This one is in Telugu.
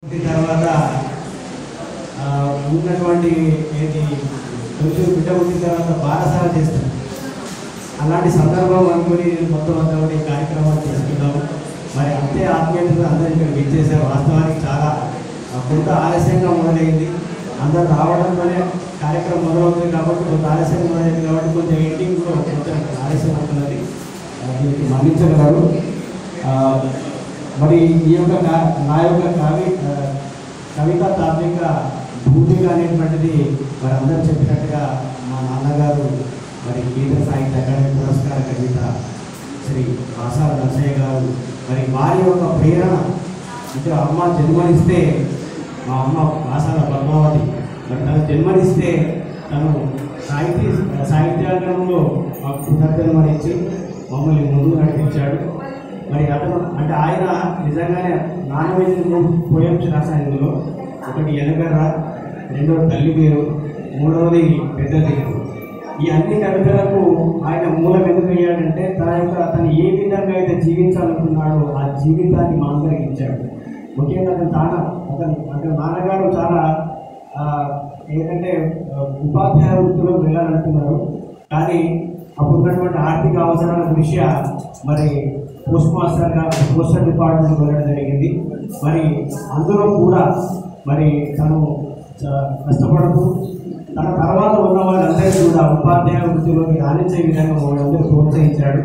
తర్వాత ఉన్నటువంటి కొంచెం బిడ్డ పుట్టిన తర్వాత బారసాల చేస్తారు. అలాంటి సందర్భం అనుకుని మొత్తం అంతా కార్యక్రమాలు చేసుకున్నాము. మరి అంతే ఆత్మీయతగా అందరూ ఇక్కడ విచ్చేశారు. వాస్తవానికి చాలా కొంత ఆలస్యంగా మొదలైంది. అందరూ రావడంతోనే కార్యక్రమం మొదలవుతుంది కాబట్టి కొంత ఆలస్యంగా మొదలైంది కాబట్టి కొంచెం ఎడిటింగ్ కూడా కొంచెం ఆలస్యం అవుతున్నది, దీనికి మన్నించగలరు. మరి ఈ యొక్క నా యొక్క కవిత తాత్విక భూమిక అనేటువంటిది మరి అందరూ చెప్పినట్టుగా మా నాన్నగారు మరి కేంద్ర సాహిత్య అకాడమీ పురస్కార కవిత శ్రీ ఆసాల నరసయ్య గారు మరి వారి యొక్క ప్రేరణ అంటే అమ్మ జన్మనిస్తే మా అమ్మ ఆసాల పద్మావతి మరి తను జన్మనిస్తే తను సాహిత్యాంగంలో మాకు పునర్జన్మనిచ్చి మమ్మల్ని ముందుకు నడిపించాడు. మరి అతను అంటే ఆయన నిజంగానే నానవేసిన పోయమ్స్ రాశాను. ఇందులో ఒకటి ఎనగర్ర, రెండవది తల్లి పేరు, మూడవది పెద్ద దిక్కు. ఈ అన్ని కవితలకు ఆయన మూలం ఎందుకు అయ్యాడంటే తను ఏ విధంగా అయితే జీవించాలనుకున్నాడో ఆ జీవితాన్ని మా అందరికి ఇచ్చాడు. ముఖ్యంగా అతని నాన్నగారు చాలా ఏంటంటే ఉపాధ్యాయ వృత్తిలో వెళ్ళాలంటున్నారు. కానీ అప్పుడున్నటువంటి ఆర్థిక అవసరాల దృష్ట్యా మరి పోస్టల్ డిపార్ట్మెంట్ వెళ్ళడం జరిగింది. మరి అందులో కూడా మరి తను కష్టపడుతూ తన తర్వాత ఉన్న వాళ్ళందరికీ కూడా ఉపాధ్యాయ వృత్తిలోకి రాణించే విధంగా వాళ్ళందరూ ప్రోత్సహించాడు.